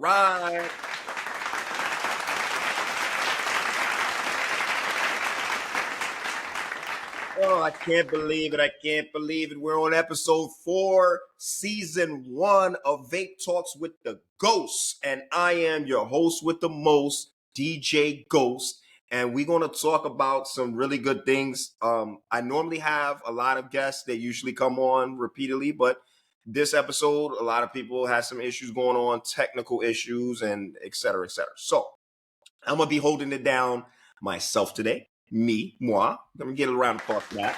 right. Oh, I can't believe it. I can't believe it. We're on episode 4, season 1 of Vape Talks with the Ghost. And I am your host with the most, DJ Ghost. And we're going to talk about some really good things. I normally have a lot of guests that usually come on repeatedly, but this episode, a lot of people had some issues going on, technical issues, and et cetera, et cetera. So I'm going to be holding it down myself today. Moi. Let me get a round of applause for that.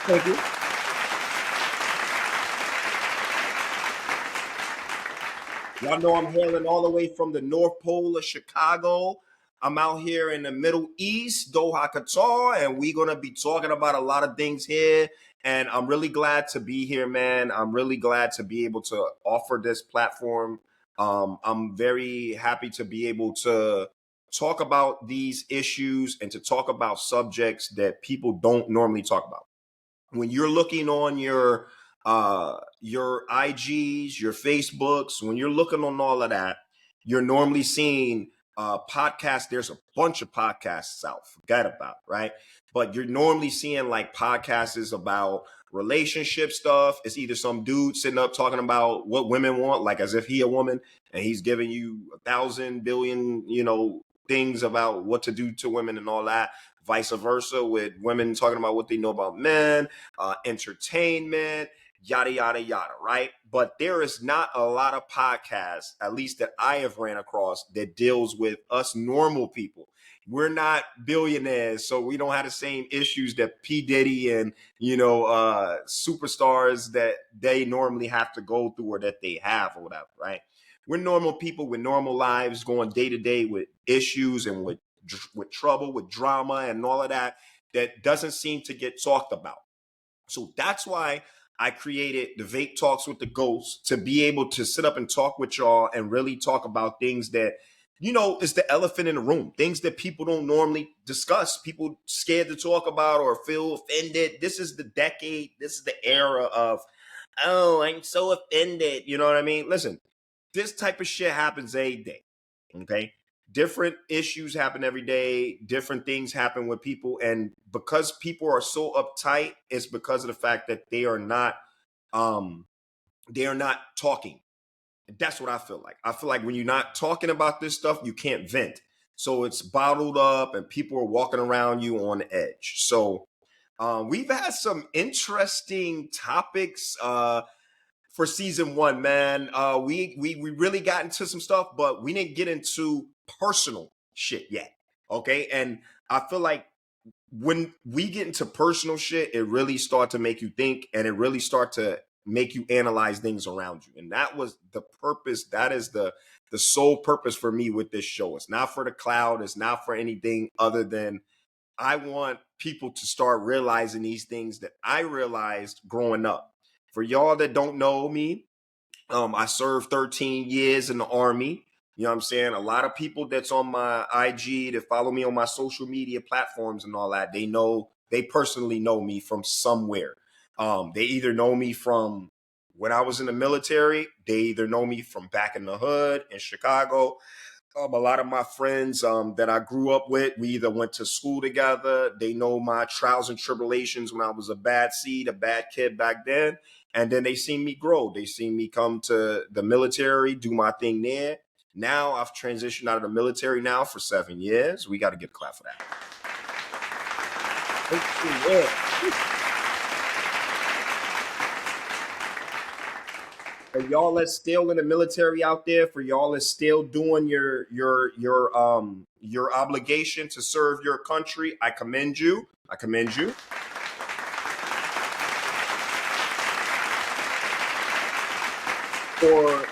Thank you. Y'all know I'm hailing all the way from the North Pole of Chicago. I'm out here in the Middle East, Doha, Qatar, and we're going to be talking about a lot of things here. And I'm really glad to be here, man. I'm really glad to be able to offer this platform. I'm very happy to be able to talk about these issues and to talk about subjects that people don't normally talk about. When you're looking on your IGs, your Facebooks, when you're looking on all of that, you're normally seeing podcasts. There's a bunch of podcasts out. Forget about it, right? But you're normally seeing like podcasts about relationship stuff. It's either some dude sitting up talking about what women want, like as if he a woman, and he's giving you 1,000 billion, things about what to do to women and all that. Vice versa, with women talking about what they know about men, entertainment, yada, yada, yada, right? But there is not a lot of podcasts, at least that I have ran across, that deals with us normal people. We're not billionaires, so we don't have the same issues that P. Diddy and, superstars that they normally have to go through or that they have or whatever, right? We're normal people with normal lives going day to day with issues and with trouble, with drama and all of that doesn't seem to get talked about. So that's why I created the Vape Talks with the Ghost, to be able to sit up and talk with y'all and really talk about things that, is the elephant in the room, things that people don't normally discuss, people scared to talk about or feel offended. This is the decade, this is the era of, oh, I'm so offended. You know what I mean? Listen, this type of shit happens every day. Okay. Different issues happen every day. Different things happen with people. And because people are so uptight, it's because of the fact that they are not talking. And that's what I feel like. I feel like when you're not talking about this stuff, you can't vent. So it's bottled up and people are walking around you on the edge. So we've had some interesting topics for season 1, man. We really got into some stuff, but we didn't get into personal shit yet. Okay. And I feel like when we get into personal shit, it really start to make you think, and it really start to make you analyze things around you. And that was the purpose. That is the sole purpose for me with this show. It's not for the cloud. It's not for anything other than I want people to start realizing these things that I realized growing up. For y'all that don't know me, I served 13 years in the Army. You know what I'm saying? A lot of people that's on my IG, that follow me on my social media platforms and all that, they personally know me from somewhere. They either know me from when I was in the military. They either know me from back in the hood in Chicago. A lot of my friends that I grew up with, we either went to school together. They know my trials and tribulations when I was a bad seed, a bad kid back then. And then they seen me grow. They seen me come to the military, do my thing there. Now I've transitioned out of the military now for 7 years. We got to give a clap for that. For y'all that's still in the military out there, for y'all that's still doing your obligation to serve your country, I commend you. I commend you. For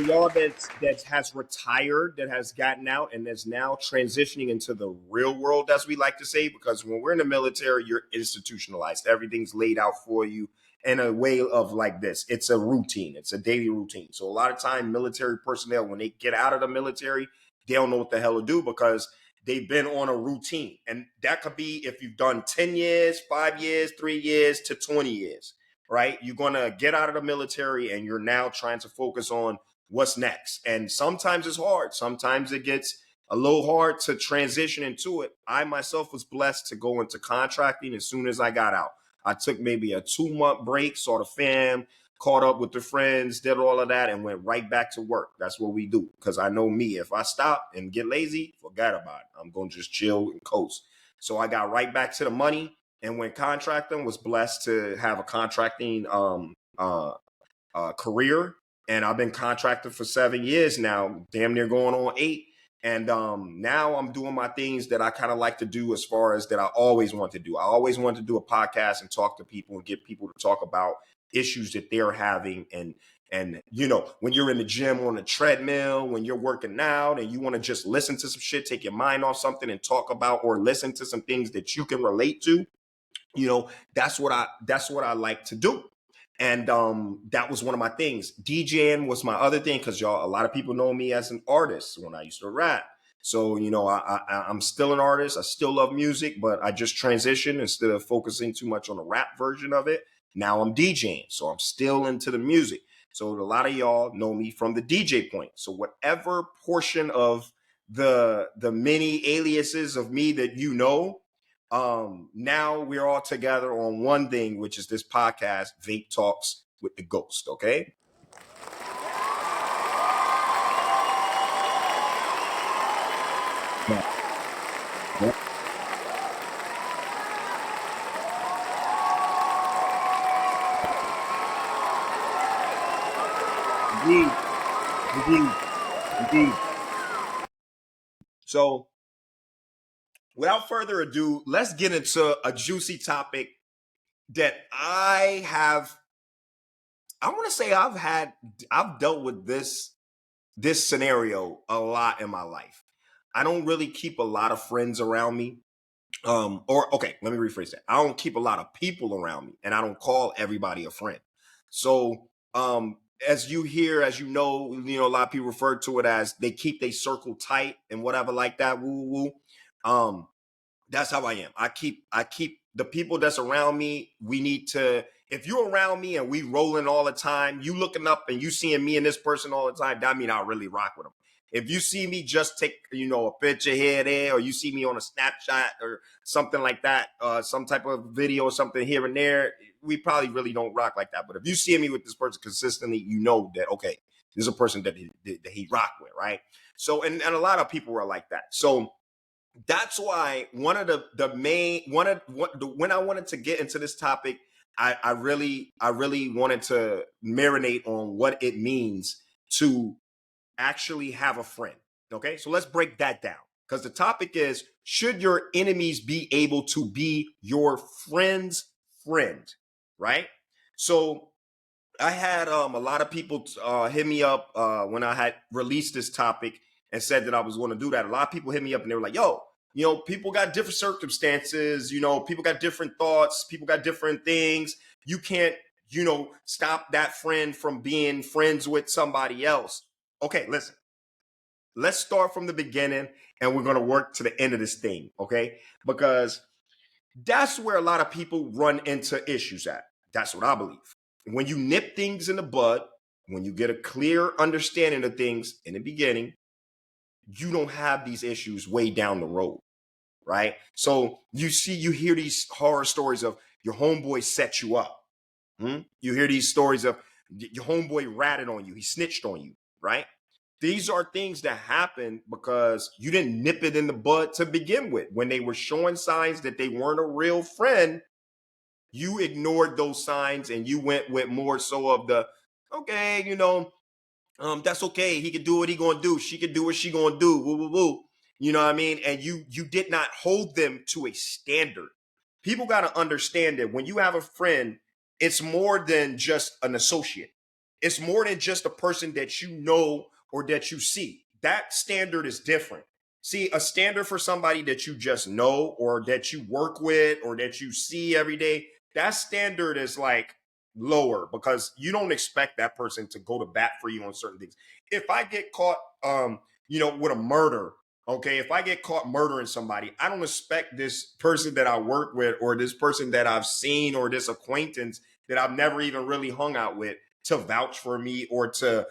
y'all that has retired, that has gotten out and is now transitioning into the real world, as we like to say, because when we're in the military, you're institutionalized. Everything's laid out for you in a way of like this. It's a routine. It's a daily routine. So a lot of time military personnel, when they get out of the military, they don't know what the hell to do because they've been on a routine. And that could be if you've done 10 years, 5 years, 3 years to 20 years, right? You're going to get out of the military and you're now trying to focus on what's next. And sometimes it's hard. Sometimes it gets a little hard to transition into it. I myself was blessed to go into contracting as soon as I got out. I took maybe a 2-month break, saw the fam, caught up with the friends, did all of that, and went right back to work. That's what we do. Because I know me, if I stop and get lazy, forget about it. I'm going to just chill and coast. So I got right back to the money and went contracting. Was blessed to have a contracting career, and I've been contracted for 7 years now, damn near going on 8. And now I'm doing my things that I kind of like to do, as far as that I always want to do. I always want to do a podcast and talk to people and get people to talk about issues that they're having. And when you're in the gym on the treadmill, when you're working out and you want to just listen to some shit, take your mind off something and talk about, or listen to some things that you can relate to, that's what I like to do. And that was one of my things. DJing was my other thing, because a lot of people know me as an artist when I used to rap. So, I'm still an artist. I still love music, but I just transitioned. Instead of focusing too much on the rap version of it, now I'm DJing. So I'm still into the music. So a lot of y'all know me from the DJ point. So whatever portion of the many aliases of me that now we're all together on one thing, which is this podcast, Vape Talks with the Ghost. Okay. Yeah. Indeed. Indeed. Indeed. So without further ado, let's get into a juicy topic that I want to say I've dealt with this scenario a lot in my life. I don't really keep a lot of friends around me. Okay, let me rephrase that. I don't keep a lot of people around me, and I don't call everybody a friend. So, as you know, a lot of people refer to it as they keep their circle tight and whatever like that. Woo woo. That's how I am. I keep the people that's around me. We need to. If you're around me and we rolling all the time, you looking up and you seeing me and this person all the time, that mean I really rock with them. If you see me just take, a picture here, there, or you see me on a Snapchat or something like that, some type of video or something here and there, we probably really don't rock like that. But if you see me with this person consistently, you know that, okay, this is a person that he rock with, right? So, and a lot of people are like that. So that's why one of when I wanted to get into this topic, I really wanted to marinate on what it means to actually have a friend. Okay, so let's break that down, because the topic is, should your enemies be able to be your friend's friend? Right. So I had a lot of people hit me up when I had released this topic and said that I was going to do that. A lot of people hit me up and they were like, yo, people got different circumstances, people got different thoughts, people got different things. You can't, stop that friend from being friends with somebody else. Okay, listen, let's start from the beginning and we're going to work to the end of this thing, okay? Because that's where a lot of people run into issues at. That's what I believe. When you nip things in the bud, when you get a clear understanding of things in the beginning, you don't have these issues way down the road, right? So you hear these horror stories of your homeboy set you up. You hear these stories of your homeboy ratted on you, he snitched on you, right? These are things that happen because you didn't nip it in the bud to begin with. When they were showing signs that they weren't a real friend, you ignored those signs and you went with more so of the, okay, that's okay. He can do what he gonna do. She can do what she gonna do. Woo, woo, woo. You know what I mean? And you did not hold them to a standard. People got to understand that when you have a friend, it's more than just an associate. It's more than just a person that you know or that you see. That standard is different. See, a standard for somebody that you just know or that you work with or that you see every day, that standard is like lower because you don't expect that person to go to bat for you on certain things. If I get caught, with a murder, okay, if I get caught murdering somebody, I don't expect this person that I work with or this person that I've seen or this acquaintance that I've never even really hung out with to vouch for me or to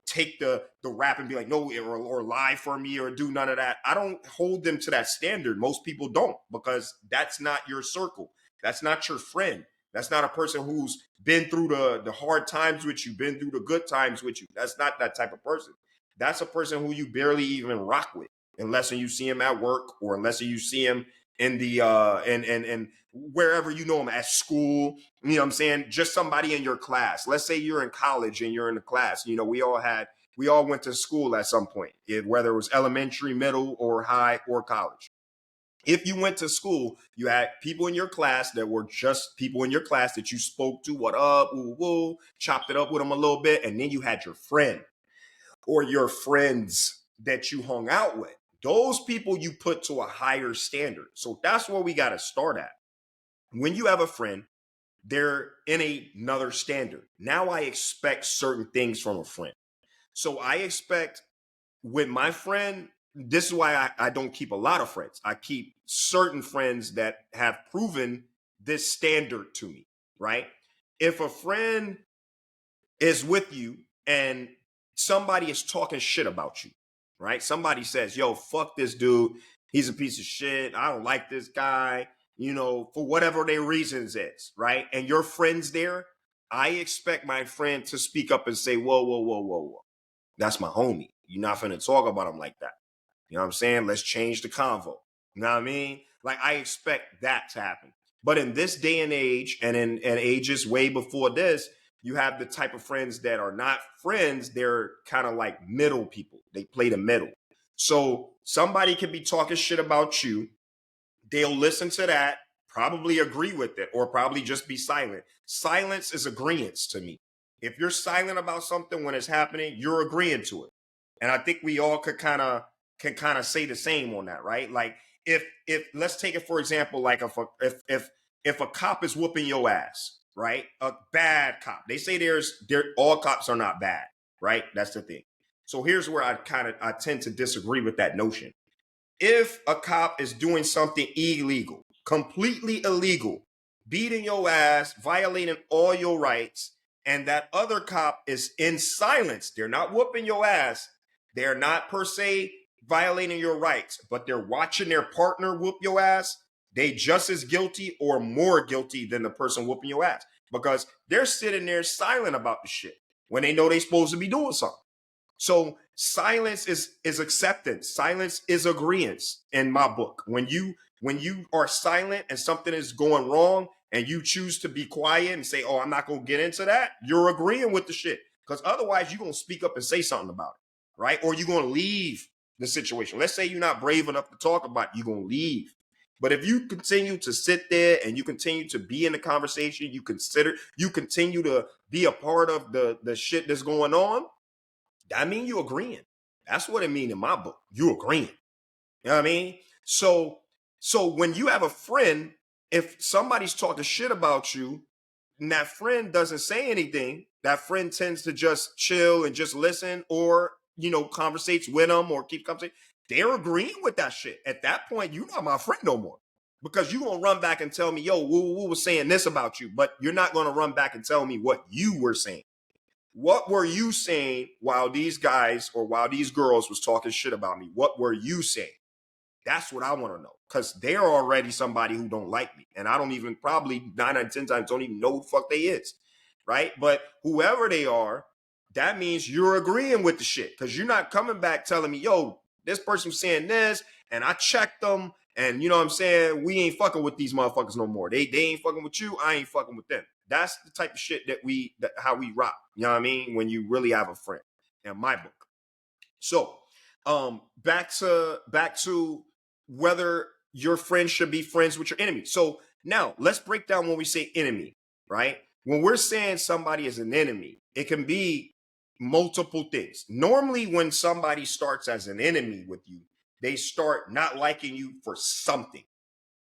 take the rap and be like, no, or lie for me or do none of that. I don't hold them to that standard. Most people don't, because that's not your circle. That's not your friend. That's not a person who's been through the hard times with you, been through the good times with you. That's not that type of person. That's a person who you barely even rock with, unless you see him at work, or unless you see him in the and wherever you know him, at school. You know what I'm saying? Just somebody in your class. Let's say you're in college and you're in a class. We all went to school at some point, whether it was elementary, middle, or high, or college. If you went to school, you had people in your class that were just people in your class that you spoke to, what up, woo, woo, chopped it up with them a little bit. And then you had your friend or your friends that you hung out with. Those people you put to a higher standard. So that's where we got to start at. When you have a friend, they're in another standard. Now I expect certain things from a friend. So I expect with my friend, this is why I don't keep a lot of friends. I keep certain friends that have proven this standard to me, right? If a friend is with you and somebody is talking shit about you, right? Somebody says, yo, fuck this dude. He's a piece of shit. I don't like this guy, for whatever their reasons is, right? And your friend's there. I expect my friend to speak up and say, whoa, whoa, whoa, whoa, whoa. That's my homie. You're not finna talk about him like that. You know what I'm saying? Let's change the convo. You know what I mean? Like, I expect that to happen. But in this day and age, and in ages way before this, you have the type of friends that are not friends. They're kind of like middle people. They play the middle. So somebody could be talking shit about you. They'll listen to that, probably agree with it, or probably just be silent. Silence is agreement to me. If you're silent about something when it's happening, you're agreeing to it. And I think we all can kind of say the same on that, right? Like, if let's take it for example, like if a cop is whooping your ass, right? A bad cop. They say all cops are not bad, right? That's the thing. So here's where I tend to disagree with that notion. If a cop is doing something illegal, completely illegal, beating your ass, violating all your rights, and that other cop is in silence, they're not whooping your ass, they're not per se violating your rights, but they're watching their partner whoop your ass, they just as guilty or more guilty than the person whooping your ass, because they're sitting there silent about the shit when they know they're supposed to be doing something. So silence is acceptance. Silence is agreement in my book. When you are silent and something is going wrong and you choose to be quiet and say, oh, I'm not going to get into that, you're agreeing with the shit. Because otherwise you're going to speak up and say something about it, right? Or you're going to leave the situation. Let's say you're not brave enough to talk about it, you're going to leave. But if you continue to sit there and you continue to be in the conversation, you continue to be a part of the shit that's going on, I mean, you agreeing. That's what it means in my book. You agreeing. You know what I mean? So when you have a friend, if somebody's talking shit about you and that friend doesn't say anything, that friend tends to just chill and just listen, or, conversates with them or keep conversation. They're agreeing with that shit. At that point, you're not my friend no more, because you're going to run back and tell me, yo, Woo was saying this about you, but you're not going to run back and tell me what you were saying. What were you saying while these guys or while these girls was talking shit about me? What were you saying? That's what I want to know, because they're already somebody who don't like me. And I don't even, probably 9 out of 10 times, don't even know who the fuck they is, right? But whoever they are, that means you're agreeing with the shit, because you're not coming back telling me, yo, this person's saying this, and I checked them, and you know what I'm saying, we ain't fucking with these motherfuckers no more. They ain't fucking with you, I ain't fucking with them. That's the type of shit how we rock. You know what I mean? When you really have a friend, in my book. So, back to whether your friend should be friends with your enemy. So now let's break down when we say enemy, right? When we're saying somebody is an enemy, it can be multiple things. Normally, when somebody starts as an enemy with you, they start not liking you for something,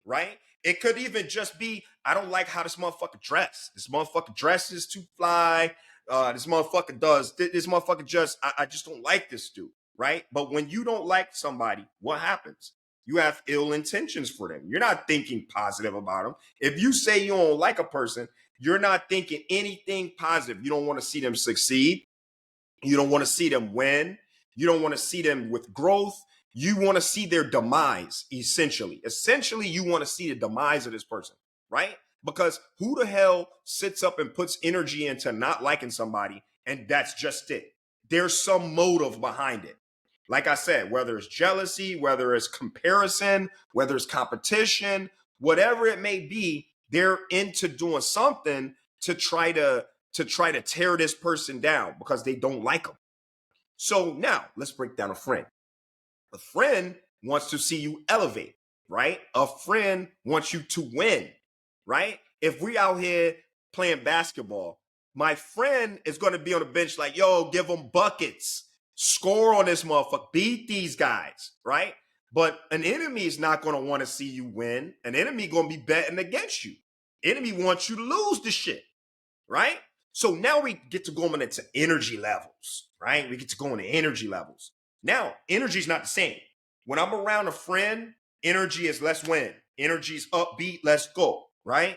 right? It could even just be, I don't like how this motherfucker dress. This motherfucker dresses too fly. This motherfucker just, I just don't like this dude, right? But when you don't like somebody, what happens? You have ill intentions for them. You're not thinking positive about them. If you say you don't like a person, you're not thinking anything positive. You don't want to see them succeed. You don't want to see them win. You don't want to see them with growth. You want to see their demise, essentially. Essentially, you want to see the demise of this person, right? Because who the hell sits up and puts energy into not liking somebody and that's just it? There's some motive behind it. Like I said, whether it's jealousy, whether it's comparison, whether it's competition, whatever it may be, they're into doing something to try to tear this person down because they don't like them. So now let's break down a friend. A friend wants to see you elevate, right? A friend wants you to win, right? If we out here playing basketball, my friend is going to be on the bench like, yo, give them buckets, score on this motherfucker, beat these guys, right? But an enemy is not going to want to see you win. An enemy going to be betting against you. Enemy wants you to lose the shit, right? So now we get to going into energy levels, right? We get to go into energy levels. Now, energy is not the same. When I'm around a friend, energy is let's win. Energy's upbeat, let's go, right?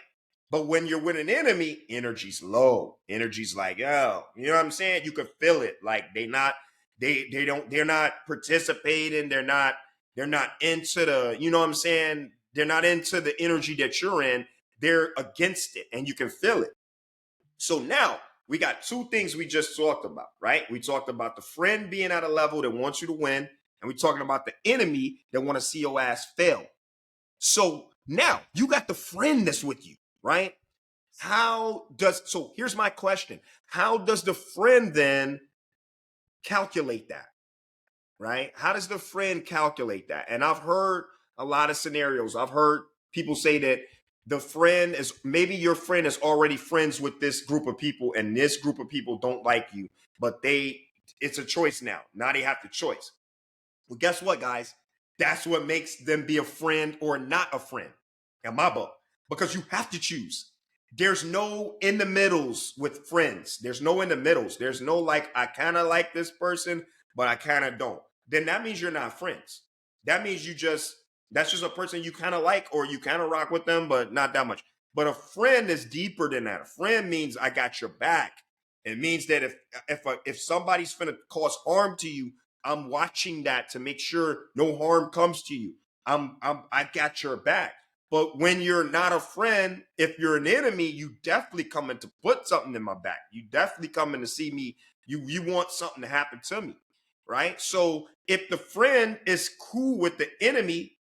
But when you're with an enemy, energy's low. Energy's like, yo, you know what I'm saying? You can feel it. Like they're not participating. They're not into the, you know what I'm saying? They're not into the energy that you're in. They're against it, and you can feel it. So now we got two things we just talked about, right? We talked about the friend being at a level that wants you to win, and we're talking about the enemy that want to see your ass fail. So now you got the friend that's with you, right? So here's my question. How does the friend then calculate that, right? How does the friend calculate that? And I've heard a lot of scenarios. I've heard people say that the friend is, maybe your friend is already friends with this group of people and this group of people don't like you, but it's a choice now. Now they have to choice. Well, guess what, guys? That's what makes them be a friend or not a friend in my book, because you have to choose. There's no in the middles with friends. There's no in the middles. There's no like, I kind of like this person, but I kind of don't. Then that means you're not friends. That means that's just a person you kind of like, or you kind of rock with them, but not that much. But a friend is deeper than that. A friend means I got your back. It means that if somebody's finna cause harm to you, I'm watching that to make sure no harm comes to you. I got your back. But when you're not a friend, if you're an enemy, you definitely coming to put something in my back. You definitely coming to see me. You want something to happen to me, right? So if the friend is cool with the enemy,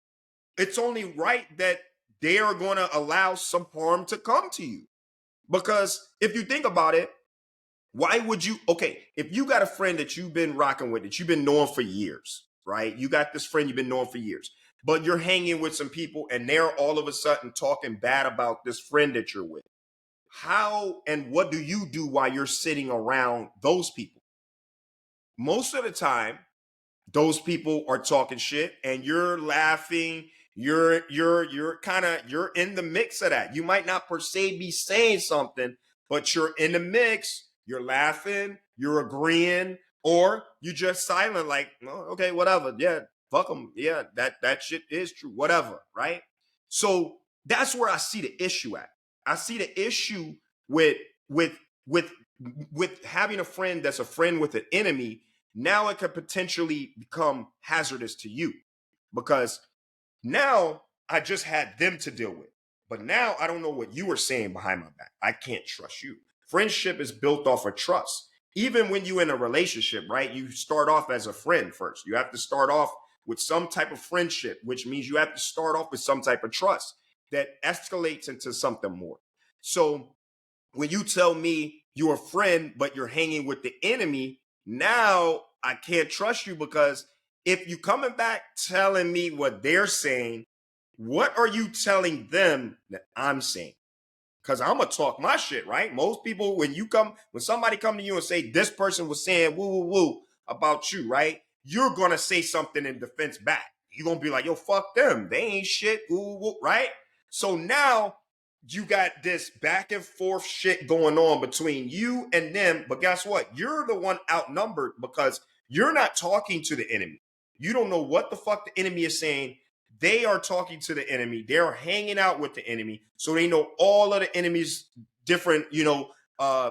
it's only right that they are going to allow some harm to come to you. Because if you think about it, why would you? Okay, if you got a friend that you've been rocking with, that you've been knowing for years, right? You got this friend you've been knowing for years, but you're hanging with some people and they're all of a sudden talking bad about this friend that you're with. How and what do you do while you're sitting around those people? Most of the time, those people are talking shit and you're laughing. You're in the mix of that. You might not per se be saying something, but you're in the mix. You're laughing, you're agreeing, or you just silent, like, oh, okay, whatever. Yeah, fuck them. Yeah, that shit is true. Whatever, right? So that's where I see the issue at. I see the issue with with with with having a friend that's a friend with an enemy. Now it could potentially become hazardous to you because now I just had them to deal with. But now I don't know what you were saying behind my back. I can't trust you. Friendship is built off of trust. Even when you're in a relationship, right? You start off as a friend first. You have to start off with some type of friendship, which means you have to start off with some type of trust that escalates into something more. So when you tell me you're a friend, but you're hanging with the enemy, now I can't trust you because if you coming back telling me what they're saying, what are you telling them that I'm saying? Because I'm gonna talk my shit, right? Most people, when somebody come to you and say this person was saying woo woo woo about you, right? You're gonna say something in defense back. You're gonna be like, yo, fuck them. They ain't shit, woo woo, right? So now you got this back and forth shit going on between you and them. But guess what? You're the one outnumbered because you're not talking to the enemy. You don't know what the fuck the enemy is saying. They are talking to the enemy. They're hanging out with the enemy. So they know all of the enemy's different,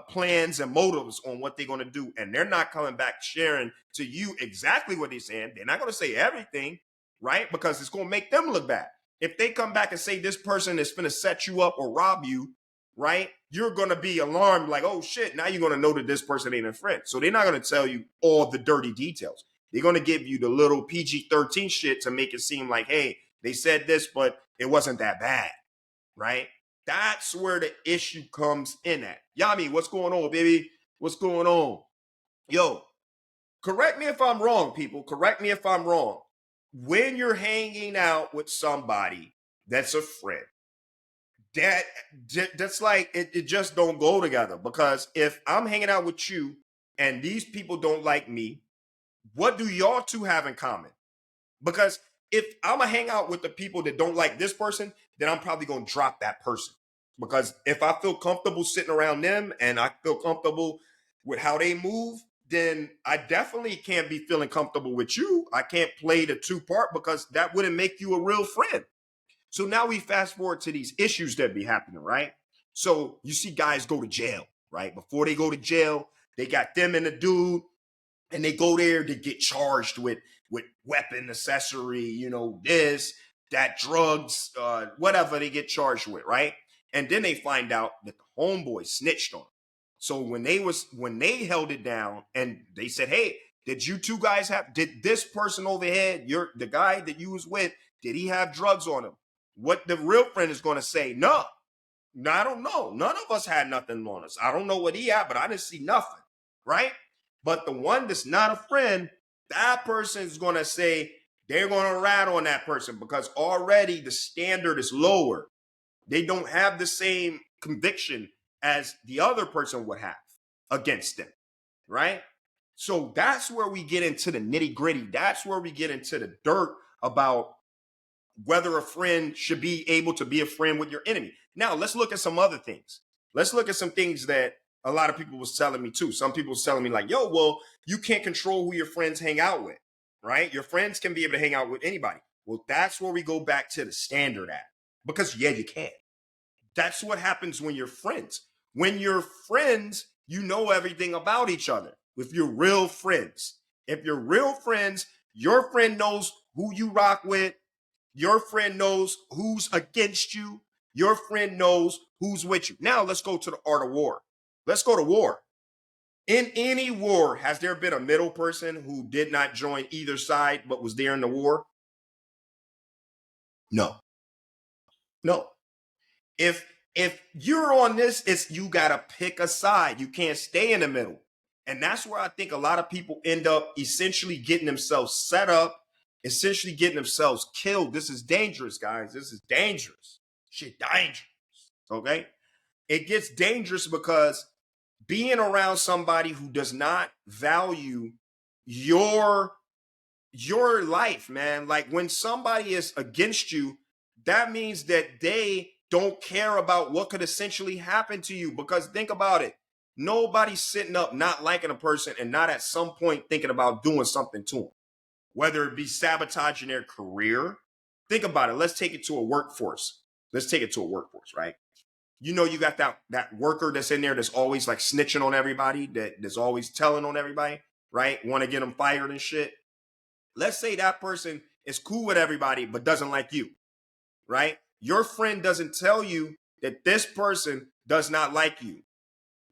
plans and motives on what they're going to do, and they're not coming back sharing to you exactly what they're saying. They're not going to say everything, right? Because it's going to make them look bad. If they come back and say this person is going to set you up or rob you, right? You're going to be alarmed, like, oh shit, now you're going to know that this person ain't a friend. So they're not going to tell you all the dirty details. They're going to give you the little PG-13 shit to make it seem like, hey, they said this, but it wasn't that bad, right? That's where the issue comes in at. Yami, what's going on, baby? What's going on? Yo, correct me if I'm wrong, people. Correct me if I'm wrong. When you're hanging out with somebody that's a friend, that's like it just don't go together. Because if I'm hanging out with you and these people don't like me, what do y'all two have in common? Because if I'm gonna hang out with the people that don't like this person, then I'm probably gonna drop that person. Because if I feel comfortable sitting around them and I feel comfortable with how they move, then I definitely can't be feeling comfortable with you. I can't play the two part because that wouldn't make you a real friend. So now we fast forward to these issues that be happening, right? So you see guys go to jail, right? Before they go to jail, they got them and the dude, and they go there to get charged with weapon accessory, this, that, drugs, whatever they get charged with, right? And then they find out that the homeboy snitched on them. So when they held it down and they said, hey, did you two guys did this person over here, the guy that you was with, did he have drugs on him? What the real friend is going to say, no, I don't know. None of us had nothing on us. I don't know what he had, but I didn't see nothing, right? But the one that's not a friend, that person is going to say they're going to rat on that person because already the standard is lower. They don't have the same conviction as the other person would have against them, right? So that's where we get into the nitty gritty. That's where we get into the dirt about whether a friend should be able to be a friend with your enemy. Now, let's look at some other things. Let's look at some things that a lot of people was telling me too. Some people was telling me like, yo, well, you can't control who your friends hang out with, right? Your friends can be able to hang out with anybody. Well, that's where we go back to the standard at. Because yeah, you can. That's what happens when you're friends. When you're friends, you know everything about each other. If you're real friends. If you're real friends, your friend knows who you rock with. Your friend knows who's against you. Your friend knows who's with you. Now let's go to the art of war. Let's go to war. In any war, has there been a middle person who did not join either side but was there in the war? No. No. If you're on this, it's you gotta pick a side. You can't stay in the middle. And that's where I think a lot of people end up essentially getting themselves set up, essentially getting themselves killed. This is dangerous, guys. This is dangerous. Shit, dangerous. Okay? It gets dangerous because being around somebody who does not value your life, man. Like when somebody is against you, that means that they don't care about what could essentially happen to you. Because think about it. Nobody's sitting up not liking a person and not at some point thinking about doing something to them, whether it be sabotaging their career. Think about it. Let's take it to a workforce. Right? You got that worker that's in there that's always like snitching on everybody, that's always telling on everybody, right? Want to get them fired and shit. Let's say that person is cool with everybody but doesn't like you, right? Your friend doesn't tell you that this person does not like you.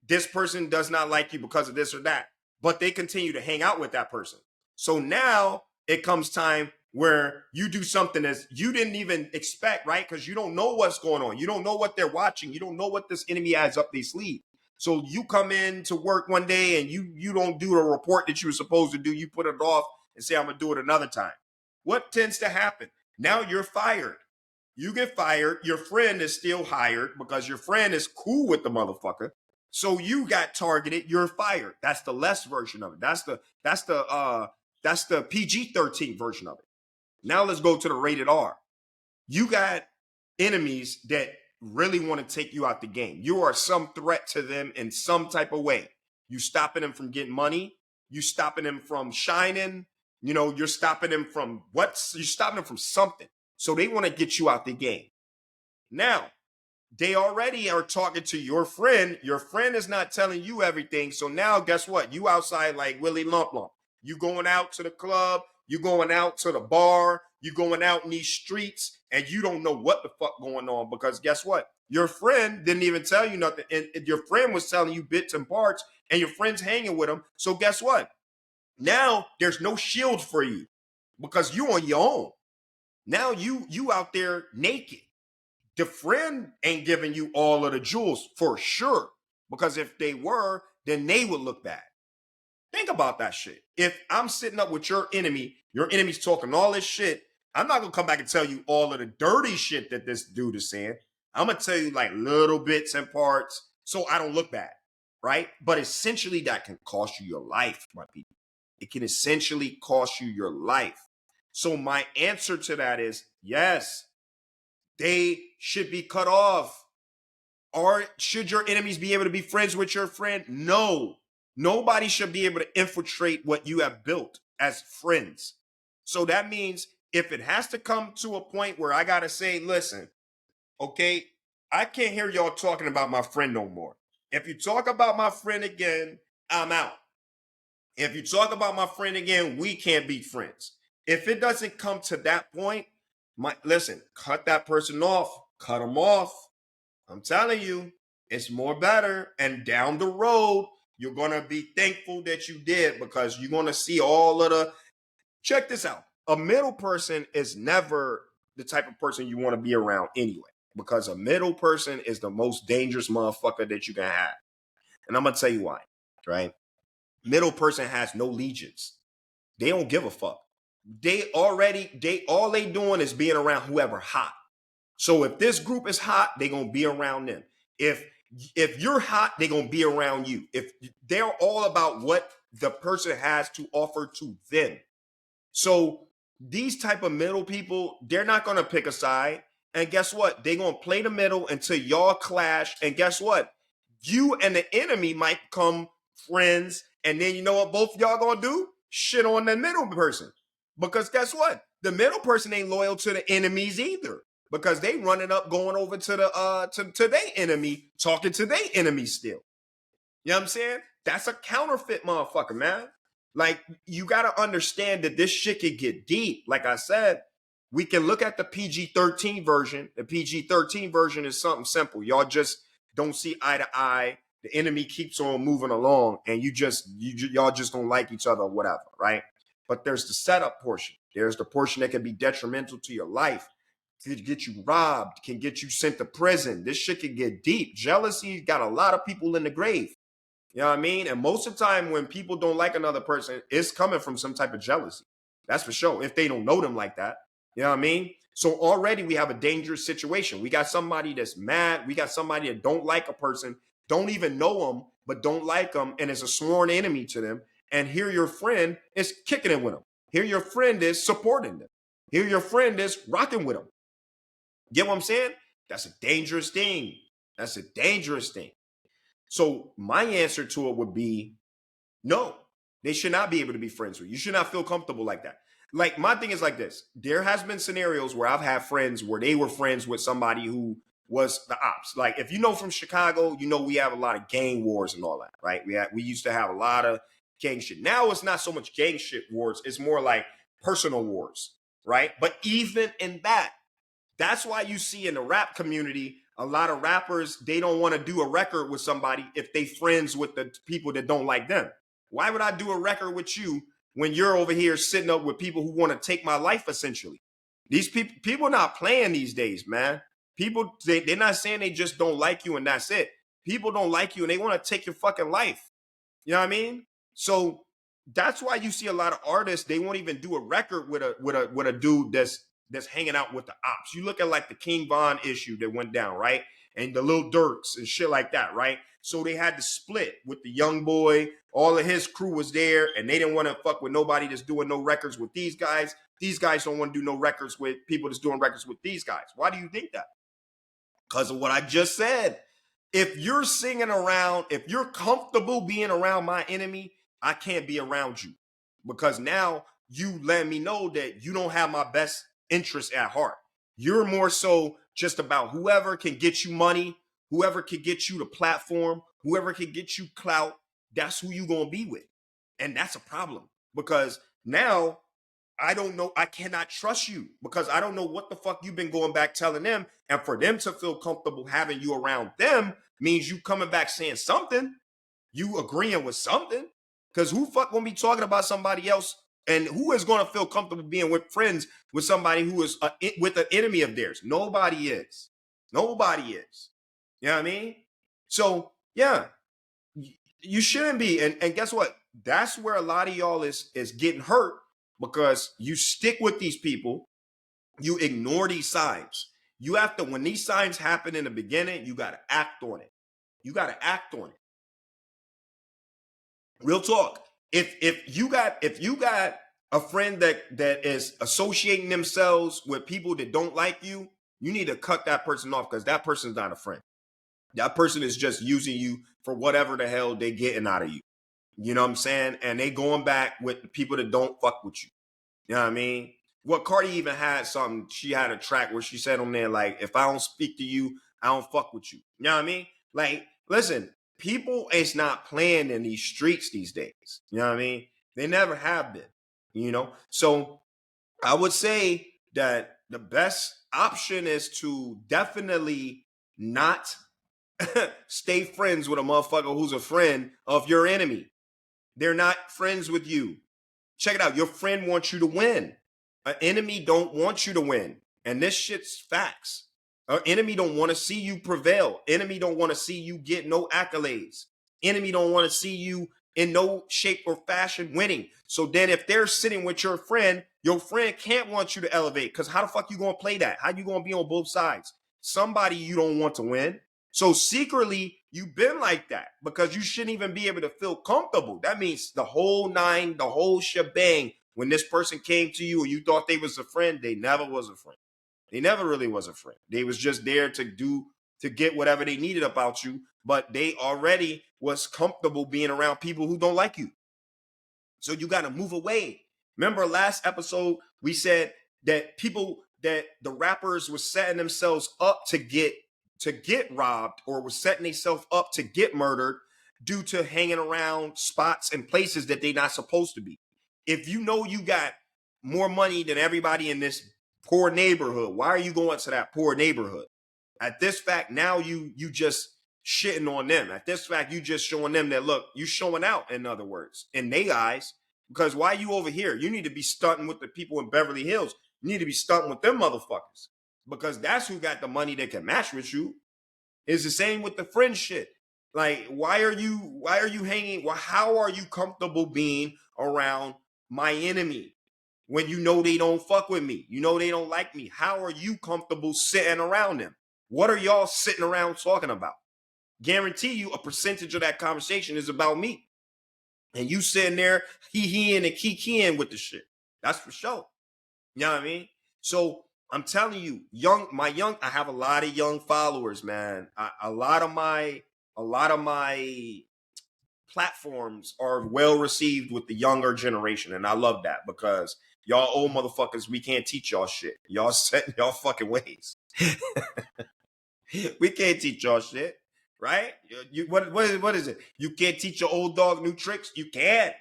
This person does not like you because of this or that, but they continue to hang out with that person. So now it comes time where you do something that you didn't even expect, right? Because you don't know what's going on. You don't know what they're watching. You don't know what this enemy has up their sleeve. So you come in to work one day and you don't do the report that you were supposed to do. You put it off and say, I'm going to do it another time. What tends to happen? Now you're fired. You get fired. Your friend is still hired because your friend is cool with the motherfucker. So you got targeted. You're fired. That's the less version of it. That's the PG-13 version of it. Now let's go to the rated R. You got enemies that really want to take you out the game. You are some threat to them in some type of way. You stopping them from getting money. You stopping them from shining. You're stopping them from you're stopping them from something. So they want to get you out the game. Now, they already are talking to your friend. Your friend is not telling you everything. So now guess what? You outside like Willie Lump Lump. You going out to the club, you going out to the bar, you going out in these streets, and you don't know what the fuck going on because guess what? Your friend didn't even tell you nothing. And your friend was telling you bits and parts, and your friend's hanging with him. So guess what? Now there's no shield for you because you on your own. Now you out there naked. The friend ain't giving you all of the jewels for sure. Because if they were, then they would look bad. Think about that shit. If I'm sitting up with your enemy's talking all this shit, I'm not gonna come back and tell you all of the dirty shit that this dude is saying. I'm gonna tell you like little bits and parts so I don't look bad, right? But essentially, that can cost you your life, my people. It can essentially cost you your life. So my answer to that is yes, they should be cut off. Or should your enemies be able to be friends with your friend? No. Nobody should be able to infiltrate what you have built as friends. So that means if it has to come to a point where I got to say, listen, okay, I can't hear y'all talking about my friend no more. If you talk about my friend again, I'm out. If you talk about my friend again, we can't be friends. If it doesn't come to that point, listen, cut that person off, cut them off. I'm telling you, it's more better. And down the road, you're going to be thankful that you did because you're going to see all of the. Check this out. A middle person is never the type of person you want to be around anyway, because a middle person is the most dangerous motherfucker that you can have. And I'm going to tell you why, right? Middle person has no allegiance. They don't give a fuck. All they doing is being around whoever hot. So if this group is hot, they're gonna be around them. If you're hot, they're gonna be around you. If they're all about what the person has to offer to them. So these type of middle people, they're not gonna pick a side. And guess what? They're gonna play the middle until y'all clash. And guess what? You and the enemy might become friends. And then you know what both y'all gonna do? Shit on the middle person. Because guess what? The middle person ain't loyal to the enemies either. Because they running up, going over to the to their enemy, talking to their enemy still. You know what I'm saying? That's a counterfeit motherfucker, man. Like, you gotta understand that this shit can get deep. Like I said, we can look at the PG-13 version. The PG-13 version is something simple. Y'all just don't see eye to eye. The enemy keeps on moving along, and y'all just don't like each other or whatever, right? But there's the setup portion. There's the portion that can be detrimental to your life. Could get you robbed, can get you sent to prison. This shit can get deep. Jealousy got a lot of people in the grave. You know what I mean? And most of the time when people don't like another person, it's coming from some type of jealousy. That's for sure. If they don't know them like that. You know what I mean? So already we have a dangerous situation. We got somebody that's mad. We got somebody that don't like a person, don't even know them, but don't like them, and is a sworn enemy to them. And here your friend is kicking it with them. Here your friend is supporting them. Here your friend is rocking with them. Get what I'm saying? That's a dangerous thing. That's a dangerous thing. So my answer to it would be no. They should not be able to be friends with you. You should not feel comfortable like that. Like, my thing is like this. There has been scenarios where I've had friends where they were friends with somebody who was the ops. Like, if you know from Chicago, you know we have a lot of gang wars and all that, right? We used to have a lot of gang shit. Now it's not so much gang shit wars. It's more like personal wars, right? But even in that, that's why you see in the rap community, a lot of rappers, they don't want to do a record with somebody if they friends with the people that don't like them. Why would I do a record with you when you're over here sitting up with people who want to take my life, essentially? These people are not playing these days, man. People, they're not saying they just don't like you and that's it. People don't like you and they want to take your fucking life. You know what I mean? So that's why you see a lot of artists, they won't even do a record with a dude that's hanging out with the ops. You look at like the King Von issue that went down, right? And the Lil Durks and shit like that, right? So they had to split with the young boy. All of his crew was there, and they didn't want to fuck with nobody that's doing no records with these guys. These guys don't want to do no records with people that's doing records with these guys. Why do you think that? Because of what I just said. If you're singing around, if you're comfortable being around my enemy, I can't be around you. Because now you let me know that you don't have my best interest at heart. You're more so just about whoever can get you money, whoever can get you the platform, whoever can get you clout. That's who you gonna be with, and that's a problem because now I don't know. I cannot trust you because I don't know what the fuck you've been going back telling them, and for them to feel comfortable having you around them means you coming back saying something, you agreeing with something. Because who fuck gonna be talking about somebody else, and who is gonna feel comfortable being with friends with somebody who is with an enemy of theirs? Nobody is. Nobody is. You know what I mean? So yeah, you shouldn't be. And guess what? That's where a lot of y'all is getting hurt because you stick with these people, you ignore these signs. You have to, when these signs happen in the beginning, you got to act on it. You got to act on it. Real talk. If you got a friend that is associating themselves with people that don't like you, you need to cut that person off because that person's not a friend. That person is just using you for whatever the hell they getting out of you. You know what I'm saying? And they going back with the people that don't fuck with you. You know what I mean? Well, Cardi even had something. She had a track where she said on there, like, if I don't speak to you, I don't fuck with you. You know what I mean? Like, listen, people is not playing in these streets these days. You know what I mean? They never have been, you know? So I would say that the best option is to definitely not stay friends with a motherfucker who's a friend of your enemy. They're not friends with you. Check it out. Your friend wants you to win. An enemy don't want you to win. And this shit's facts. An enemy don't want to see you prevail. Enemy don't want to see you get no accolades. Enemy don't want to see you in no shape or fashion winning. So then if they're sitting with your friend can't want you to elevate because how the fuck you going to play that? How you going to be on both sides? Somebody you don't want to win. So secretly, you've been like that because you shouldn't even be able to feel comfortable. That means the whole nine, the whole shebang. When this person came to you and you thought they was a friend, they never was a friend. They never really was a friend. They was just there to get whatever they needed about you, but they already was comfortable being around people who don't like you. So you got to move away. Remember last episode, we said that that the rappers were setting themselves up to get robbed or was setting themselves up to get murdered due to hanging around spots and places that they're not supposed to be. If you know you got more money than everybody in this poor neighborhood, why are you going to that poor neighborhood? At this fact, now you just shitting on them. At this fact, you just showing them that, look, you showing out, in other words, in their eyes. Because why you over here? You need to be stunting with the people in Beverly Hills. You need to be stunting with them motherfuckers. Because that's who got the money that can match with you. It's the same with the friend shit. Like, why are you hanging? Well, how are you comfortable being around my enemy when you know they don't fuck with me? You know they don't like me. How are you comfortable sitting around them? What are y'all sitting around talking about? Guarantee you a percentage of that conversation is about me. And you sitting there hee-heeing and kikiing with the shit. That's for sure. You know what I mean? So I'm telling you, I have a lot of young followers, man. A lot of my platforms are well received with the younger generation, and I love that because y'all old motherfuckers, we can't teach y'all shit. Y'all set in y'all fucking ways. We can't teach y'all shit, right? What is it? You can't teach your old dog new tricks. You can't.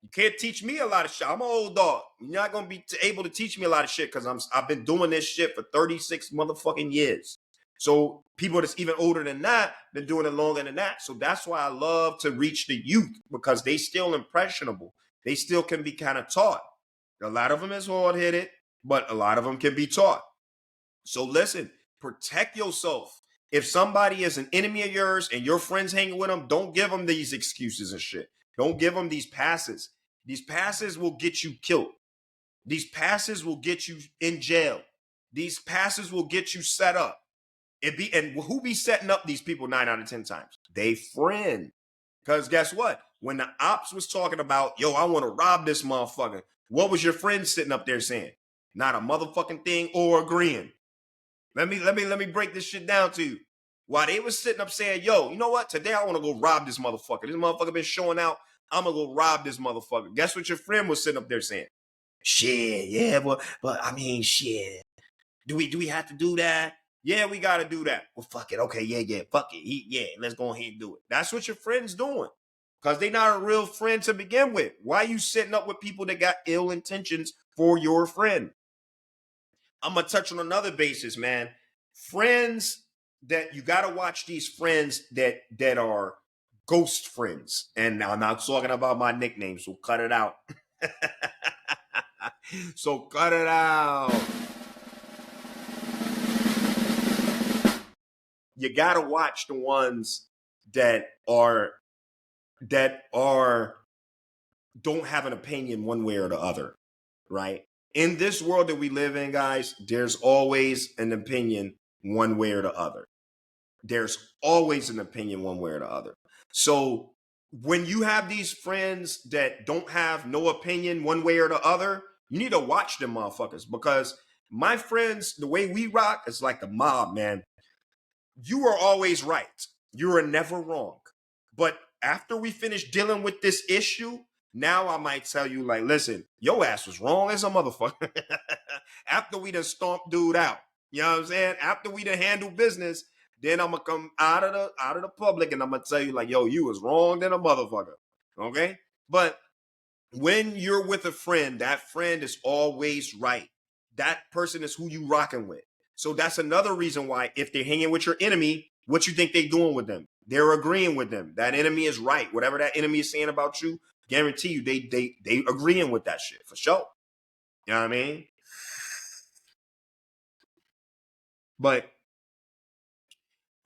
You can't teach me a lot of shit. I'm an old dog. You're not gonna be able to teach me a lot of shit because I've been doing this shit for 36 motherfucking years. So people that's even older than that been doing it longer than that. So that's why I love to reach the youth because they still impressionable. They still can be kind of taught. A lot of them is hard headed, but a lot of them can be taught. So listen, protect yourself. If somebody is an enemy of yours and your friends hanging with them, don't give them these excuses and shit. Don't give them these passes. These passes will get you killed. These passes will get you in jail. These passes will get you set up. And who be setting up these people 9 out of 10 times? They friend. Because guess what? When the ops was talking about, yo, I want to rob this motherfucker, what was your friend sitting up there saying? Not a motherfucking thing or agreeing. Let me break this shit down to you. While they was sitting up saying, yo, you know what? Today I want to go rob this motherfucker. This motherfucker been showing out. I'm gonna go rob this motherfucker. Guess what your friend was sitting up there saying? Shit, yeah, but I mean, shit. Do we have to do that? Yeah, we got to do that. Well, fuck it. Okay, yeah, fuck it. Let's go ahead and do it. That's what your friend's doing. Because they not a real friend to begin with. Why are you sitting up with people that got ill intentions for your friend? I'm going to touch on another basis, man. Friends that you got to watch these friends that are ghost friends. And I'm not talking about my nickname, so cut it out. So cut it out. You gotta watch the ones that are don't have an opinion one way or the other, right? In this world that we live in, guys, there's always an opinion one way or the other. There's always an opinion one way or the other. So when you have these friends that don't have no opinion one way or the other, you need to watch them motherfuckers, because my friends, the way we rock, it's like the mob, man. You are always right. You are never wrong. But after we finish dealing with this issue, now I might tell you, like, listen, your ass was wrong as a motherfucker. After we done stomped dude out. You know what I'm saying? After we done handle business, then I'm gonna come out of the public and I'm gonna tell you, like, yo, you was wrong than a motherfucker. Okay? But when you're with a friend, that friend is always right. That person is who you rocking with. So that's another reason why, if they're hanging with your enemy, what you think they doing with them? They're agreeing with them. That enemy is right. Whatever that enemy is saying about you, guarantee you they agreeing with that shit for sure. You know what I mean? But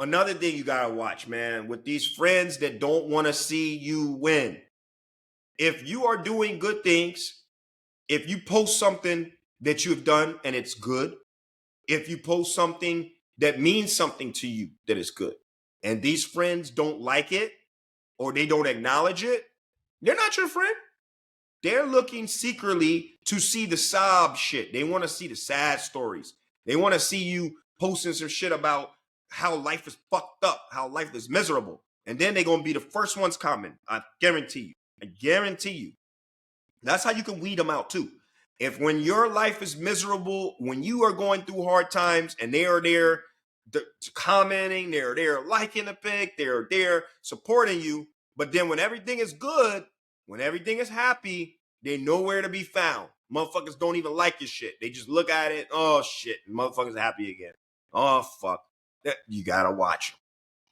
another thing you gotta watch, man, with these friends that don't want to see you win. If you are doing good things, if you post something that you've done and it's good, if you post something that means something to you that is good, and these friends don't like it or they don't acknowledge it, they're not your friend. They're looking secretly to see the sob shit. They want to see the sad stories. They want to see you posting some shit about how life is fucked up, how life is miserable. And then they're going to be the first ones comment. I guarantee you. I guarantee you. That's how you can weed them out too. If when your life is miserable, when you are going through hard times and they are there commenting, they're there liking the pic, they're there supporting you, but then when everything is good, when everything is happy, they nowhere to be found. Motherfuckers don't even like your shit. They just look at it, oh shit, motherfuckers happy again. Oh fuck. You gotta watch them.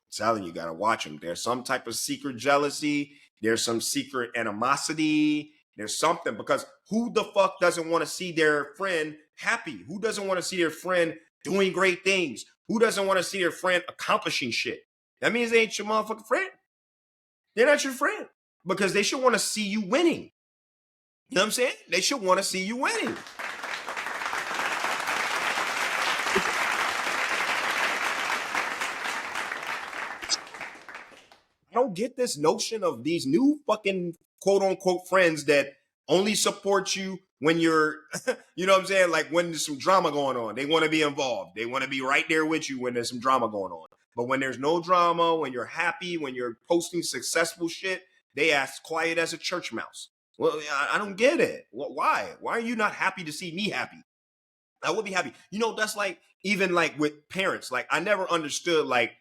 I'm telling you, you gotta watch them. There's some type of secret jealousy, there's some secret animosity, there's something, because who the fuck doesn't want to see their friend happy? Who doesn't want to see their friend doing great things? Who doesn't want to see their friend accomplishing shit? That means they ain't your motherfucking friend. They're not your friend, because they should want to see you winning. You know what I'm saying? They should want to see you winning. I don't get this notion of these new fucking quote unquote friends that only support you when you're, you know what I'm saying? Like when there's some drama going on, they want to be involved. They want to be right there with you when there's some drama going on. But when there's no drama, when you're happy, when you're posting successful shit, they act quiet as a church mouse. Well, I don't get it. Why? Why are you not happy to see me happy? I would be happy. You know, that's like even like with parents. Like I never understood like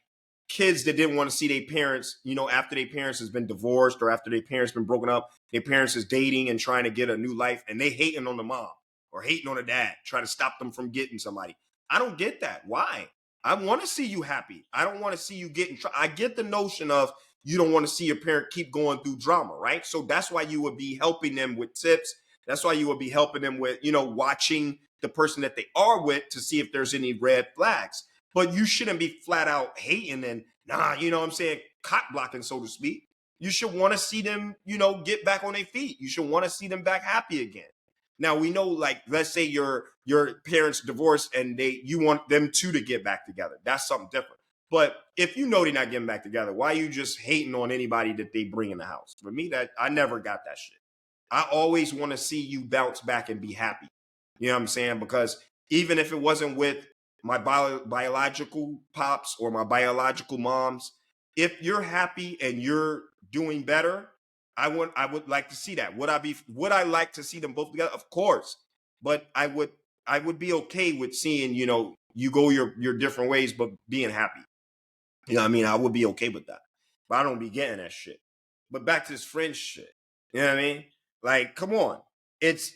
kids that didn't want to see their parents, you know, after their parents has been divorced or after their parents been broken up, their parents is dating and trying to get a new life, and they hating on the mom or hating on the dad, trying to stop them from getting somebody. I don't get that. Why? I want to see you happy. I don't want to see you getting. I get the notion of you don't want to see your parent keep going through drama, right? So that's why you would be helping them with tips. That's why you would be helping them with, you know, watching the person that they are with to see if there's any red flags. But you shouldn't be flat out hating and you know what I'm saying, cock blocking, so to speak. You should want to see them, you know, get back on their feet. You should want to see them back happy again. Now we know, like, let's say your parents divorced and you want them two to get back together. That's something different. But if you know they're not getting back together, why are you just hating on anybody that they bring in the house? For me, that I never got that shit. I always want to see you bounce back and be happy. You know what I'm saying? Because even if it wasn't with my biological pops or my biological moms, if you're happy and you're doing better, I would like to see that. Would I like to see them both together? Of course. But I would be okay with seeing, you know, you go your different ways, but being happy. You know what I mean? I would be okay with that. But I don't be getting that shit. But back to this friend shit. You know what I mean? Like, come on. It's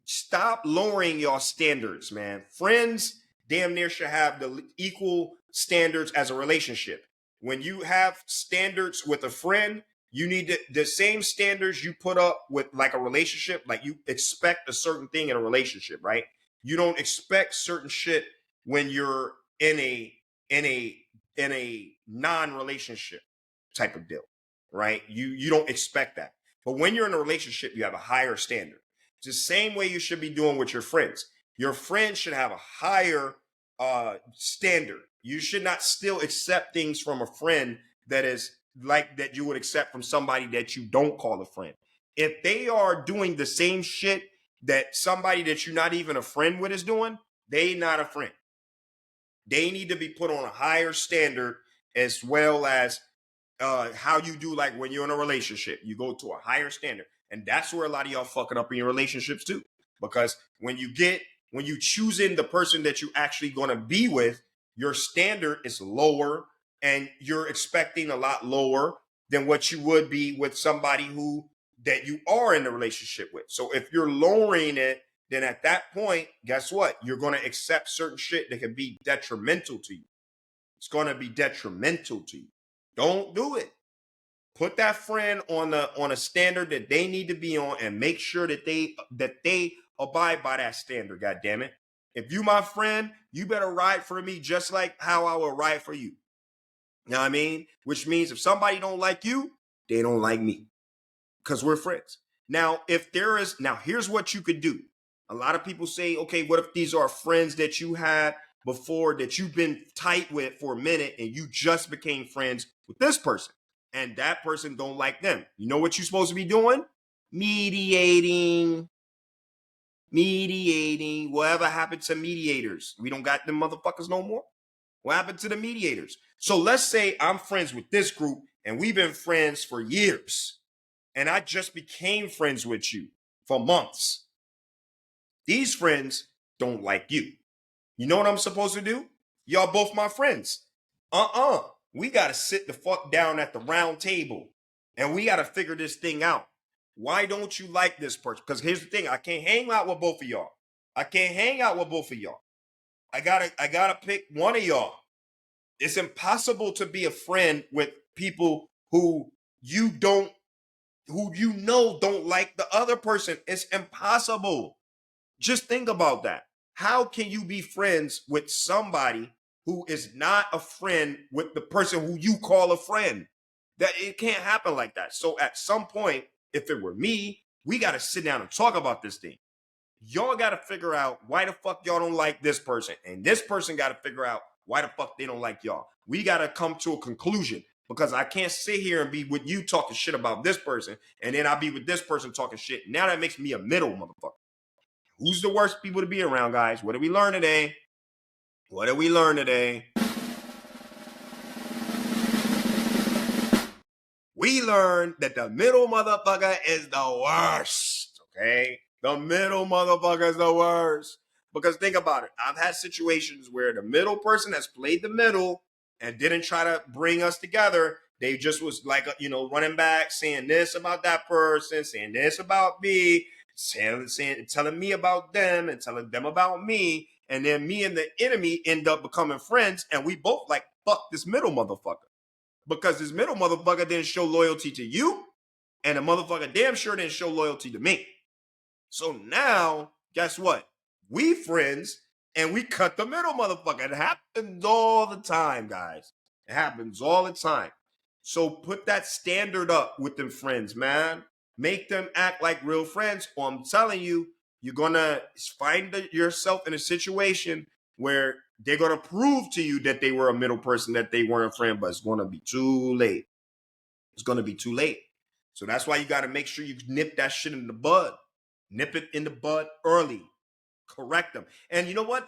stop lowering your standards, man. Friends damn near should have the equal standards as a relationship. When you have standards with a friend, you need the same standards you put up with like a relationship. Like you expect a certain thing in a relationship, right? You don't expect certain shit when you're in a in a non-relationship type of deal, right? You don't expect that. But when you're in a relationship, you have a higher standard. It's the same way you should be doing with your friends. Your friends should have a higher standard. You should not still accept things from a friend that is like that you would accept from somebody that you don't call a friend. If they are doing the same shit that somebody that you're not even a friend with is doing, they not a friend. They need to be put on a higher standard, as well as how you do, like when you're in a relationship, you go to a higher standard. And that's where a lot of y'all fucking up in your relationships too. Because when you choose in the person that you actually gonna be with, your standard is lower and you're expecting a lot lower than what you would be with somebody who that you are in a relationship with. So if you're lowering it, then at that point, guess what? You're going to accept certain shit that can be detrimental to you. It's going to be detrimental to you. Don't do it. Put that friend on a standard that they need to be on, and make sure that they abide by that standard. God damn it! If you my friend, you better ride for me just like how I will ride for you. You know what I mean? Which means if somebody don't like you, they don't like me, because we're friends. Now, here's what you could do. A lot of people say, okay, what if these are friends that you had before that you've been tight with for a minute and you just became friends with this person and that person don't like them? You know what you're supposed to be doing? Mediating. Whatever happened to mediators? We don't got them motherfuckers no more. What happened to the mediators? So let's say I'm friends with this group and we've been friends for years, and I just became friends with you for months. These friends don't like you. You know what I'm supposed to do? Y'all both my friends. We got to sit the fuck down at the round table and we got to figure this thing out. Why don't you like this person? Because here's the thing. I can't hang out with both of y'all. I gotta pick one of y'all. It's impossible to be a friend with people who you don't don't like the other person. It's impossible. Just think about that. How can you be friends with somebody who is not a friend with the person who you call a friend? That it can't happen like that. So at some point, if it were me, we got to sit down and talk about this thing. Y'all got to figure out why the fuck y'all don't like this person, and this person got to figure out why the fuck they don't like y'all. We got to come to a conclusion, because I can't sit here and be with you talking shit about this person, and then I'll be with this person talking shit. Now that makes me a middle motherfucker. Who's the worst people to be around, guys? What did we learn today? What did we learn today? We learned that the middle motherfucker is the worst, okay? The middle motherfucker is the worst. Because think about it. I've had situations where the middle person has played the middle and didn't try to bring us together. They just was like, running back, saying this about that person, saying this about me, telling me about them and telling them about me. And then me and the enemy end up becoming friends. And we both like, fuck this middle motherfucker. Because this middle motherfucker didn't show loyalty to you. And the motherfucker damn sure didn't show loyalty to me. So now, guess what? We friends, and we cut the middle motherfucker. It happens all the time, guys. It happens all the time. So put that standard up with them friends, man. Make them act like real friends, or I'm telling you, you're going to find yourself in a situation where they're going to prove to you that they were a middle person, that they weren't a friend, but it's going to be too late. It's going to be too late. So that's why you got to make sure you nip that shit in the bud. Nip it in the bud early. Correct them. And you know what?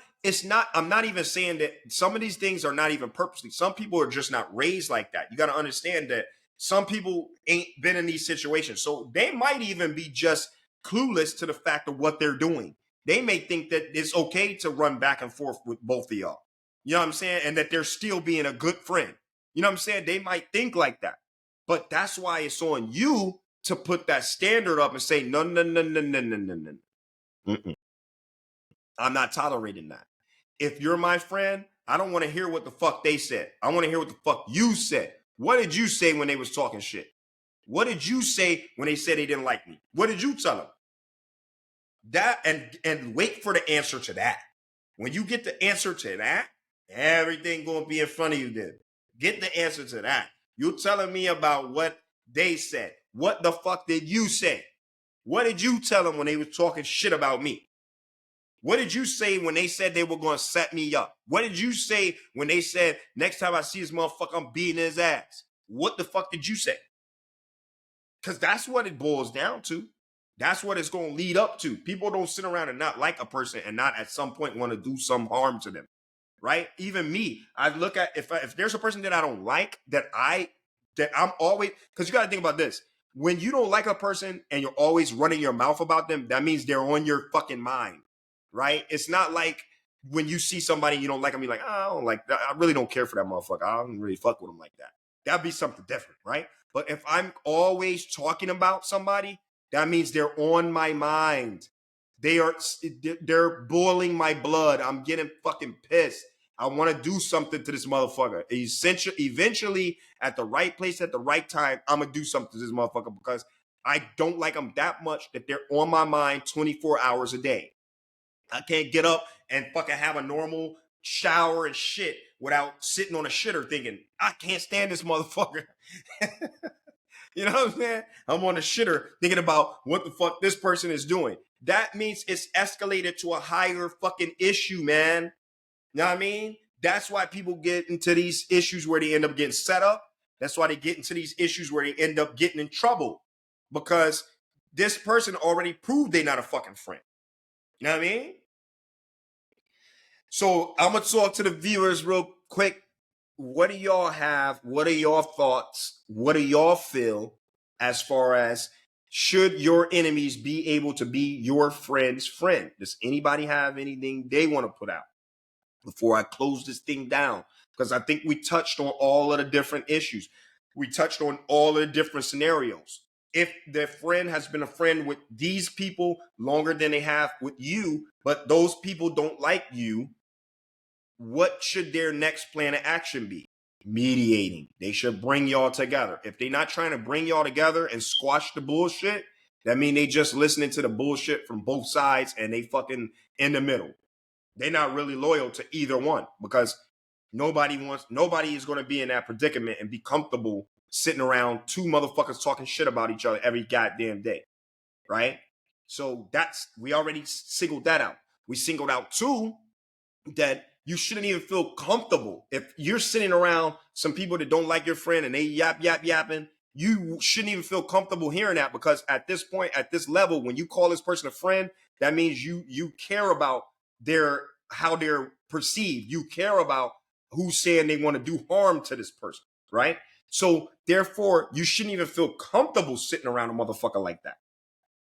I'm not even saying that some of these things are not even purposely. Some people are just not raised like that. You got to understand that some people ain't been in these situations. So they might even be just clueless to the fact of what they're doing. They may think that it's okay to run back and forth with both of y'all. You know what I'm saying? And that they're still being a good friend. You know what I'm saying? They might think like that. But that's why it's on you to put that standard up and say, no, no, no, no, no, no, no, no. Mm-mm. I'm not tolerating that. If you're my friend, I don't want to hear what the fuck they said. I want to hear what the fuck you said. What did you say when they was talking shit? What did you say when they said they didn't like me? What did you tell them? That and wait for the answer to that. When you get the answer to that, everything gonna be in front of you then. Get the answer to that. You're telling me about what they said. What the fuck did you say? What did you tell them when they was talking shit about me? What did you say when they said they were going to set me up? What did you say when they said, next time I see this motherfucker, I'm beating his ass? What the fuck did you say? Because that's what it boils down to. That's what it's going to lead up to. People don't sit around and not like a person and not at some point want to do some harm to them, right? Even me, I look at, if there's a person that I don't like, that I'm always, because you got to think about this. When you don't like a person and you're always running your mouth about them, that means they're on your fucking mind. Right? It's not like when you see somebody you don't like them, you're like, oh, I don't like that. I really don't care for that motherfucker. I don't really fuck with him like that. That'd be something different, right? But if I'm always talking about somebody, that means they're on my mind. They're boiling my blood. I'm getting fucking pissed. I want to do something to this motherfucker. Eventually, at the right place at the right time, I'm gonna do something to this motherfucker because I don't like them that much that they're on my mind 24 hours a day. I can't get up and fucking have a normal shower and shit without sitting on a shitter thinking, I can't stand this motherfucker. You know what I'm saying? I'm on the shitter thinking about what the fuck this person is doing. That means it's escalated to a higher fucking issue, man. You know what I mean? That's why people get into these issues where they end up getting set up. That's why they get into these issues where they end up getting in trouble. Because this person already proved they're not a fucking friend. You know what I mean? So I'm gonna talk to the viewers real quick. What do y'all have? What are your thoughts? What do y'all feel as far as should your enemies be able to be your friend's friend? Does anybody have anything they want to put out before I close this thing down? Because I think we touched on all of the different issues. We touched on all of the different scenarios. If their friend has been a friend with these people longer than they have with you, but those people don't like you, what should their next plan of action be? Mediating. They should bring y'all together. If they're not trying to bring y'all together and squash the bullshit, that means they just listening to the bullshit from both sides and they fucking in the middle. They're not really loyal to either one because nobody is going to be in that predicament and be comfortable sitting around two motherfuckers talking shit about each other every goddamn day. Right? So we already singled that out. We singled out two that you shouldn't even feel comfortable. If you're sitting around some people that don't like your friend and they yapping, you shouldn't even feel comfortable hearing that because at this point, at this level, when you call this person a friend, that means you care about how they're perceived. You care about who's saying they want to do harm to this person, right? So therefore, you shouldn't even feel comfortable sitting around a motherfucker like that,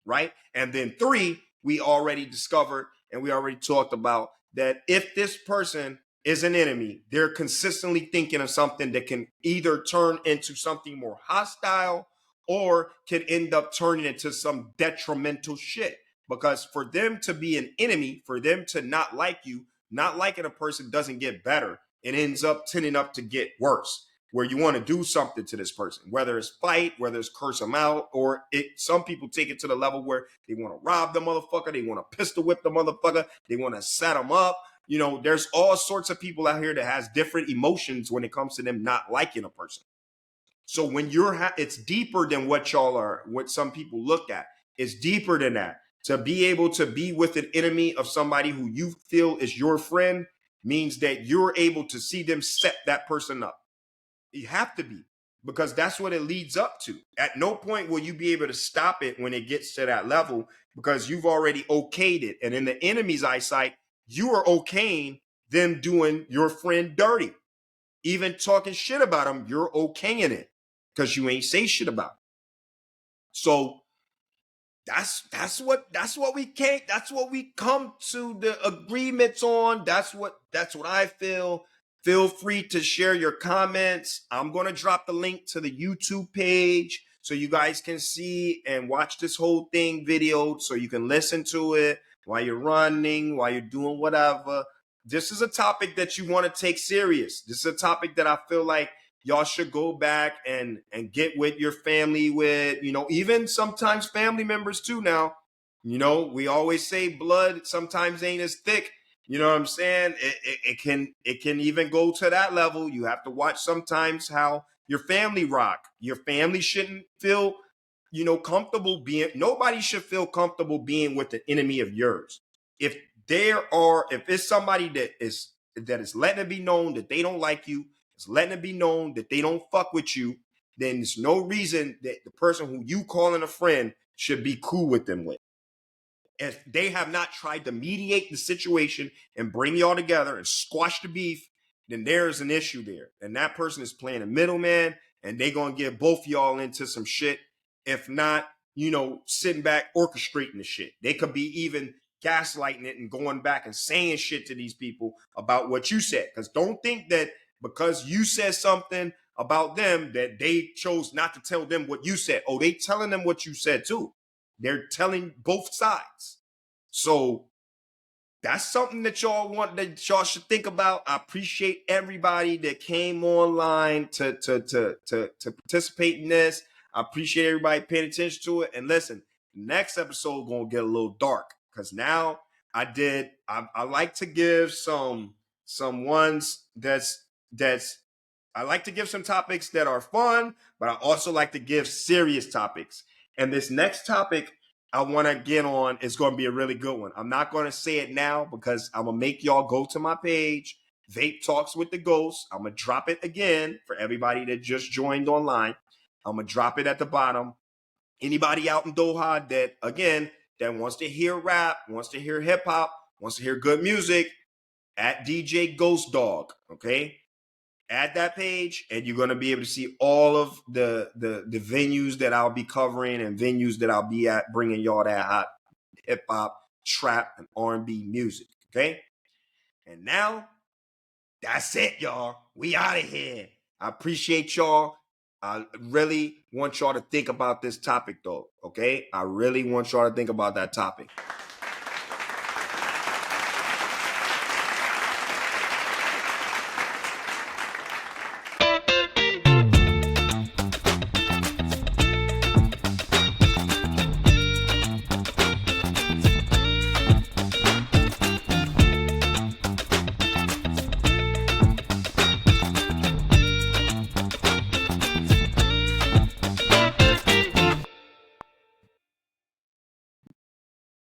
right? And then 3, we already discovered and we already talked about that if this person is an enemy, they're consistently thinking of something that can either turn into something more hostile or can end up turning into some detrimental shit. Because for them to be an enemy, for them to not like you, not liking a person doesn't get better. It ends up tending up to get worse, where you want to do something to this person, whether it's fight, whether it's curse them out, or some people take it to the level where they want to rob the motherfucker, they want to pistol whip the motherfucker, they want to set them up. You know, there's all sorts of people out here that has different emotions when it comes to them not liking a person. So when it's deeper than what y'all are, what some people look at. It's deeper than that. To be able to be with an enemy of somebody who you feel is your friend means that you're able to see them set that person up. You have to be, because that's what it leads up to. At no point will you be able to stop it when it gets to that level because you've already okayed it. And in the enemy's eyesight, you are okaying them doing your friend dirty. Even talking shit about them, you're okaying it because you ain't say shit about it. So that's what we can't. That's what we come to the agreements on. That's what I feel. Feel free to share your comments. I'm gonna drop the link to the YouTube page so you guys can see and watch this whole thing video, so you can listen to it while you're running, while you're doing whatever. This is a topic that you want to take serious. This is a topic that I feel like y'all should go back and get with your family with, even sometimes family members too. Now, we always say blood sometimes ain't as thick. You know what I'm saying? It can even go to that level. You have to watch sometimes how your family rock. Your family shouldn't feel, comfortable being. Nobody should feel comfortable being with an enemy of yours. If if it's somebody that is letting it be known that they don't like you, it's letting it be known that they don't fuck with you, then there's no reason that the person who you calling a friend should be cool with them with. If they have not tried to mediate the situation and bring y'all together and squash the beef, then there's an issue there. And that person is playing a middleman, and they gonna get both y'all into some shit. If not, sitting back orchestrating the shit. They could be even gaslighting it and going back and saying shit to these people about what you said. Because don't think that because you said something about them that they chose not to tell them what you said. Oh, they telling them what you said too. They're telling both sides. So that's something that y'all should think about. I appreciate everybody that came online to participate in this. I appreciate everybody paying attention to it. And listen, next episode gonna get a little dark because now I like to give some ones that's I like to give some topics that are fun, but I also like to give serious topics. And this next topic I want to get on is going to be a really good one. I'm not going to say it now because I'm going to make y'all go to my page, Vape Talks with the Ghost. I'm going to drop it again for everybody that just joined online. I'm going to drop it at the bottom. Anybody out in Doha that wants to hear rap, wants to hear hip hop, wants to hear good music, at DJ Ghost Dog, okay? Add that page, and you're going to be able to see all of the venues that I'll be covering and venues that I'll be at, bringing y'all that hot hip hop, trap, and R&B music. Okay, and now that's it, y'all. We out of here. I appreciate y'all. I really want y'all to think about this topic, though. Okay, I really want y'all to think about that topic.